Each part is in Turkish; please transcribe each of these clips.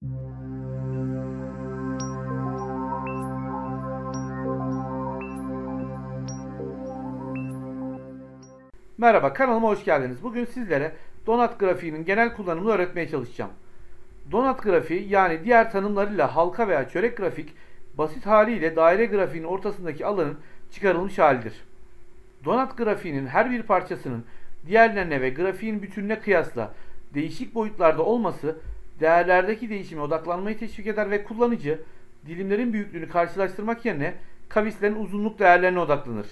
Merhaba, kanalıma hoş geldiniz. Bugün sizlere donat grafiğinin genel kullanımını öğretmeye çalışacağım. Donat grafiği, yani diğer tanımlarıyla halka veya çörek grafik, basit haliyle daire grafiğinin ortasındaki alanın çıkarılmış halidir. Donat grafiğinin her bir parçasının diğerlerine ve grafiğin bütününe kıyasla değişik boyutlarda olması değerlerdeki değişime odaklanmayı teşvik eder ve kullanıcı dilimlerin büyüklüğünü karşılaştırmak yerine kavislerin uzunluk değerlerine odaklanır.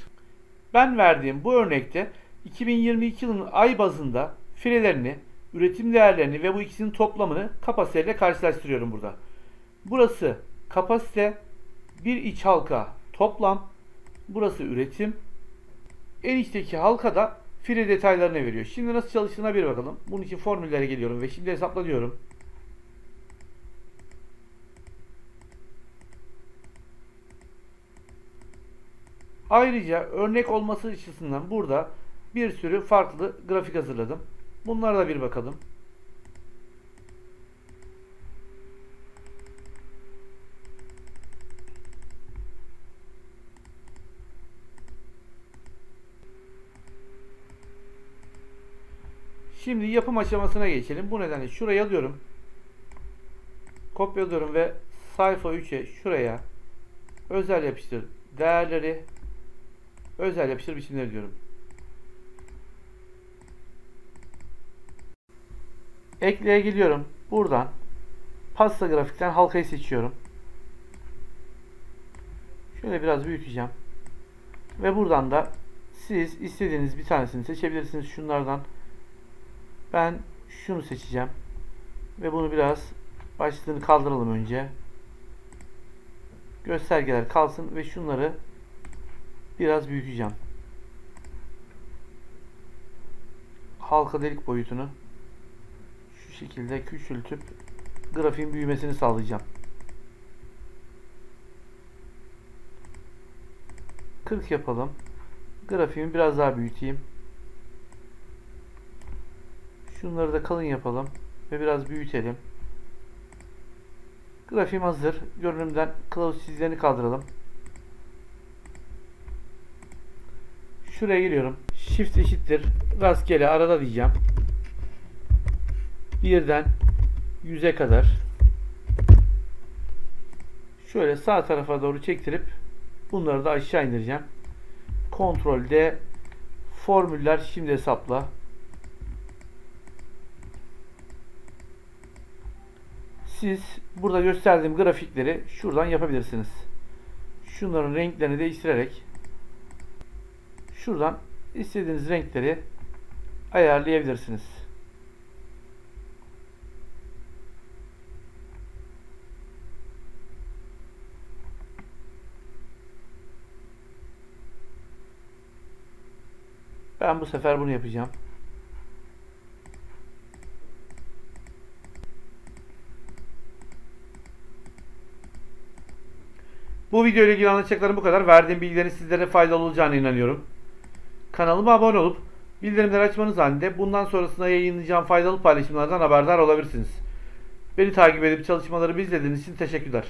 Ben verdiğim bu örnekte 2022 yılının ay bazında filelerini, üretim değerlerini ve bu ikisinin toplamını kapasiteyle karşılaştırıyorum burada. Burası kapasite, bir iç halka toplam, burası üretim. En içteki halka da file detaylarını veriyor. Şimdi nasıl çalıştığına bir bakalım. Bunun için formüllere geliyorum ve şimdi hesapla diyorum. Ayrıca örnek olması açısından burada bir sürü farklı grafik hazırladım. Bunlara da bir bakalım. Şimdi yapım aşamasına geçelim. Bu nedenle şuraya alıyorum. Kopyalıyorum ve sayfa 3'e şuraya özel yapıştır değerleri, özel yapıştır biçimleri diyorum. Ekleye geliyorum. Buradan pasta grafikten halkayı seçiyorum. Şöyle biraz büyüteceğim. Ve buradan da siz istediğiniz bir tanesini seçebilirsiniz. Şunlardan ben şunu seçeceğim. Ve bunu biraz başlığını kaldıralım önce. Göstergeler kalsın ve şunları biraz büyüteceğim. Halka delik boyutunu şu şekilde küçültüp grafiğin büyümesini sağlayacağım. 40 yapalım. Grafiğimi biraz daha büyüteyim. Şunları da kalın yapalım ve biraz büyütelim. Grafiğim hazır. Görünümden kılavuz çizgilerini kaldıralım. Şuraya geliyorum. Shift eşittir rastgele arada diyeceğim. 1'den 100'e kadar. Şöyle sağ tarafa doğru çektirip bunları da aşağı indireceğim. Ctrl D, formüller, şimdi hesapla. Siz burada gösterdiğim grafikleri şuradan yapabilirsiniz. Şunların renklerini değiştirerek şuradan istediğiniz renkleri ayarlayabilirsiniz. Ben bu sefer bunu yapacağım. Bu video ile ilgili anlatacaklarım bu kadar. Verdiğim bilgilerin sizlere faydalı olacağına inanıyorum. Kanalıma abone olup bildirimleri açmanız halinde bundan sonrasında yayınlayacağım faydalı paylaşımlardan haberdar olabilirsiniz. Beni takip edip çalışmalarımı izlediğiniz için teşekkürler.